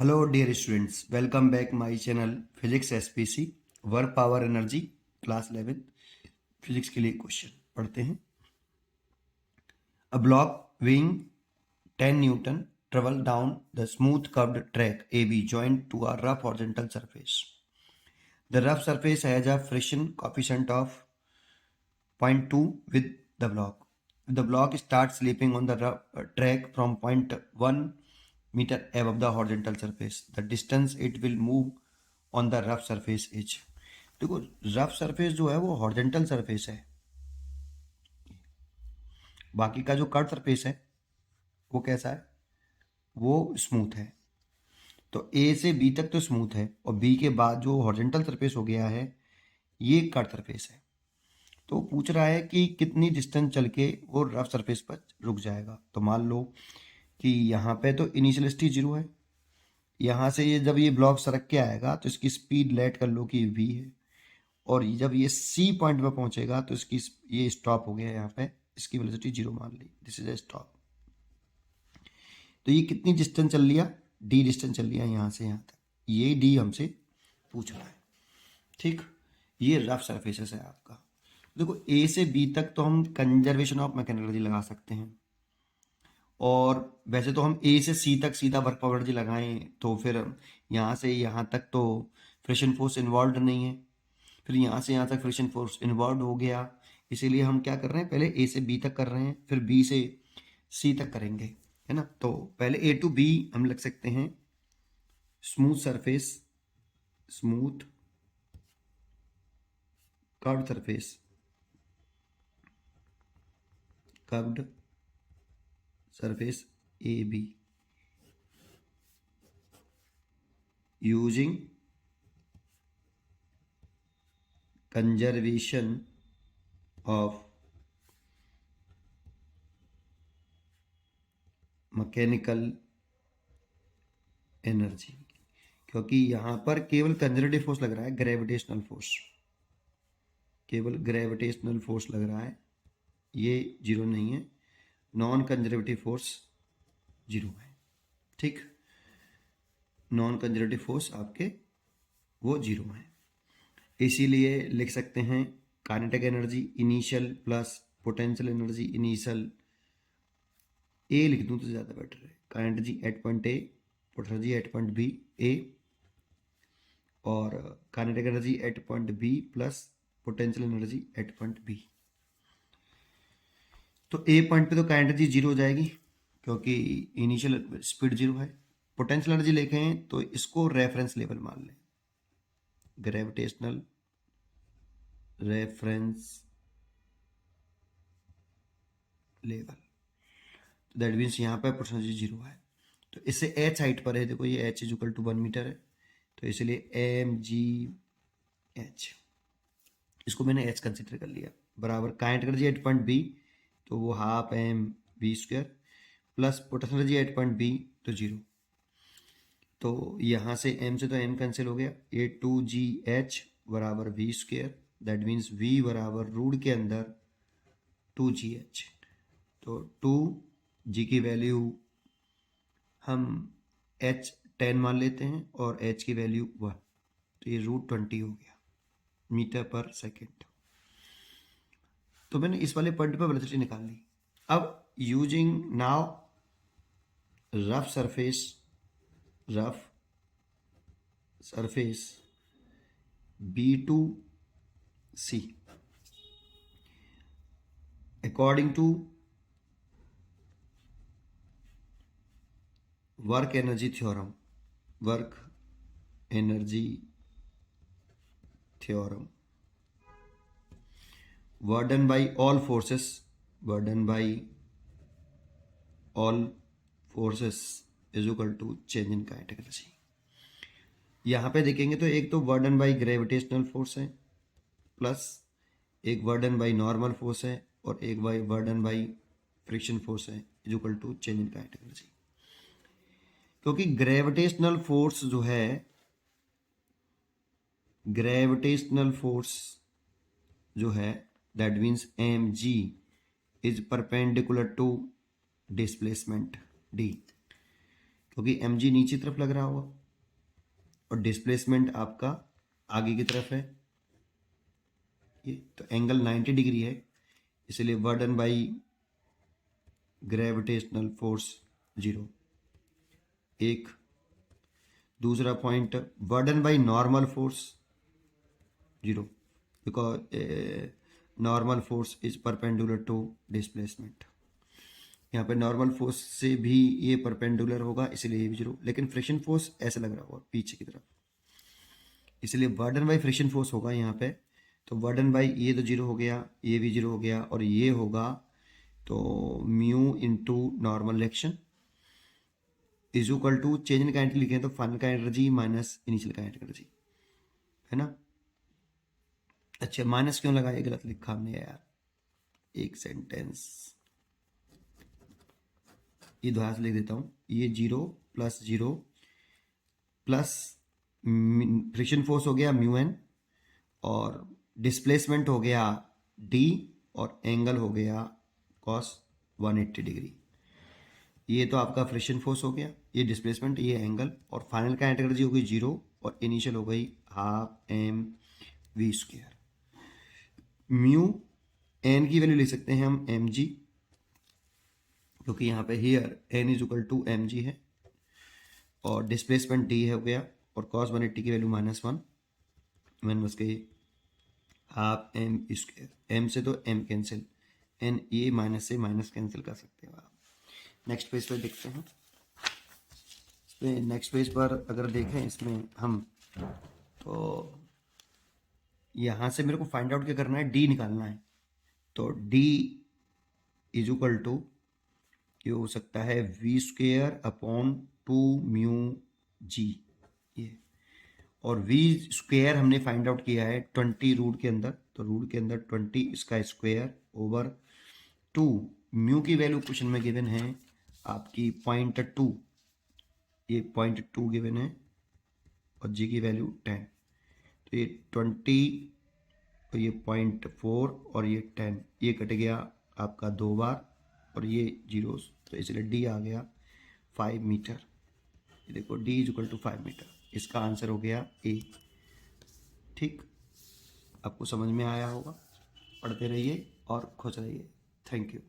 Hello dear students, welcome back my channel Physics SPC work power energy class 11 physics के लिए question पढ़ते हैं। A block weighing 10 Newton travel down the smooth curved track AB joined to a rough horizontal surface. The rough surface has a friction coefficient of 0.2 with the block. The block starts slipping on the track from 0.1 meter above the horizontal surface. The distance it will move on the rough surface is. देखो rough surface जो है वो horizontal surface है, बाकी का जो curve surface है वो कैसा है, वो स्मूथ है। तो ए से बी तक तो स्मूथ है और बी के बाद जो हॉरिजेंटल सरफेस हो गया है ये कर्व सरफेस है। तो पूछ रहा है कि कितनी डिस्टेंस चल के वो रफ सरफेस पर रुक जाएगा। तो मान लो कि यहाँ पे तो इनिशियल वेलोसिटी जीरो है, यहाँ से ये जब ये ब्लॉक सरक के आएगा तो इसकी स्पीड लेट कर लो कि v है, और जब ये सी पॉइंट पे पहुंचेगा तो इसकी ये स्टॉप हो गया यहाँ पे, इसकी वेलोसिटी जीरो मान ली, दिस इज ए स्टॉप। तो ये कितनी डिस्टेंस चल लिया, डी डिस्टेंस चल लिया यहाँ से यहाँ तक, ये डी हमसे पूछ रहा है। ठीक, ये रफ सरफेसेस है आपका। देखो ए से बी तक तो हम कंजर्वेशन ऑफ मैकेनिकल एनर्जी लगा सकते हैं, और वैसे तो हम ए से सी तक सीधा वर्क पावर एनर्जी लगाएं तो फिर यहाँ से यहाँ तक तो फ्रिक्शन फोर्स इन्वॉल्व नहीं है, फिर यहाँ से यहाँ तक फ्रिक्शन फोर्स इन्वॉल्व हो गया, इसीलिए हम क्या कर रहे हैं, पहले ए से बी तक कर रहे हैं फिर बी से सी तक करेंगे, है ना। तो पहले ए टू बी हम लिख सकते हैं smooth surface, smooth curved surface, curved surface A be using conservation of mechanical energy, क्योंकि यहां पर केवल कंजर्वेटिव फोर्स लग रहा है, ग्रेविटेशनल फोर्स, केवल ग्रेविटेशनल फोर्स लग रहा है, ये जीरो नहीं है, नॉन कंजर्वेटिव फोर्स जीरो है। ठीक, नॉन कंजर्वेटिव फोर्स आपके वो जीरो है, इसीलिए लिख सकते हैं kinetic energy initial plus potential energy initial, A लिख दूं तो ज़्यादा बेटर है, kinetic energy at point A, potential energy at point B A, और kinetic energy at point B plus potential energy at point B. तो A point पे तो kinetic energy zero हो जाएगी क्योंकि इनिशियल स्पीड जीरो है। Potential energy लिखें तो इसको रेफरेंस लेवल मान लें, gravitational reference level, that means यहाँ पर पोटेंशियल एनर्जी जीरो है। तो इससे एच हाइट पर है, देखो ये H is equal to 1 metre है, तो इसलिए एम जी एच, इसको मैंने एच कंसिडर कर लिया, बराबर kinetic energy at point B तो वो half M B square plus potential energy at point B तो जीरो, तो यहाँ से m से तो m कैंसिल हो गया, ये 2gh बराबर V square, that means v बराबर रूट के अंदर 2gh, तो 2g की वैल्यू हम h 10 मान लेते हैं और h की वैल्यू 1, तो ये √20 हो गया मीटर पर सेकेंड। तो मैंने इस वाले पॉइंट पर वेलोसिटी निकाल ली। अब using now rough surface B2C according to work energy theorem, burden by all forces is equal to change in kinetic energy। यहाँ पे देखेंगे तो एक तो बर्डन बाई ग्रेविटेशनल फोर्स है, प्लस एक बर्डन बाई नॉर्मल फोर्स है, और एक by burden by friction force है, is equal to change in kinetic energy. क्योंकि ग्रेविटेशनल फोर्स जो है, ग्रेविटेशनल फोर्स जो है that means M G is perpendicular to displacement D, क्योंकि mg नीचे तरफ लग रहा होगा और डिस्प्लेसमेंट आपका आगे की तरफ है ये, तो एंगल 90 डिग्री है, इसलिए बर्डन बाई ग्रेविटेशनल फोर्स 0। एक दूसरा point, burden by normal force 0, because normal force is perpendicular to displacement. यहाँ पे नॉर्मल फोर्स से भी ये परपेंडिकुलर होगा, इसलिए ये भी 0, लेकिन फ्रिक्शन फोर्स ऐसे लग रहा होगा पीछे की तरफ, इसलिए बर्डन बाई फ्रिक्शन फोर्स होगा यहाँ पे। तो बर्डन बाई ये तो 0 हो गया, ये भी 0 हो गया, और ये होगा तो mu into normal reaction is equal to, change in kinetic लिखे तो final kinetic energy minus initial kinetic energy, है ना। अच्छा, माइनस क्यों लगा, ये गलत लिखा हमने यार, एक सेंटेंस ये दोबारा से लिख देता हूँ। ये 0 प्लस 0 प्लस फ्रिक्शन फोर्स हो गया म्यू एन, और डिस्प्लेसमेंट हो गया डी, और एंगल हो गया कॉस 180 डिग्री। ये तो आपका फ्रिक्शन फोर्स हो गया, ये डिस्प्लेसमेंट, ये एंगल, और फाइनल काइनेटिक एनर्जी हो गई 0, और इनिशियल हो गई half M V square. Mu N की वैल्यू ले सकते हैं हम एम जी, क्योंकि यहाँ पे here N is equal to M G है, और डिस्प्लेसमेंट डी हो गया, और कॉस 180 की वैल्यू -1, मैंने बस गई हाफ एम स्क्वायर, एम से तो एम कैंसिल, एन ये माइनस से माइनस कैंसिल कर सकते हो आप। नेक्स्ट पेज पर देखते हैं। इसमें नेक्स्ट पेज पर अगर देखें इसमें हम, तो यहाँ से मेरे को फाइंड आउट क्या करना है, डी निकालना है। तो डी इज इक्वल टू, ये हो सकता है we square upon 2 mu G, ये, और वी स्क्वेयर हमने फाइंड आउट किया है 20 रूट के अंदर, तो रूट के अंदर 20 इसका स्क्वेयर ओवर 2, म्यू की वैल्यू क्वेश्चन में गिवन है आपकी 0.2, ये 0.2 गिवन है, और जी की वैल्यू 10, तो ये 20 और ये 0.4 और ये 10, ये कट गया आपका 2 बार, और ये जीरोस, तो इसलिए डी आ गया 5 मीटर। ये देखो D is equal to 5 metre, इसका आंसर हो गया ए। ठीक, आपको समझ में आया होगा, पढ़ते रहिए और खुश रहिए। Thank you.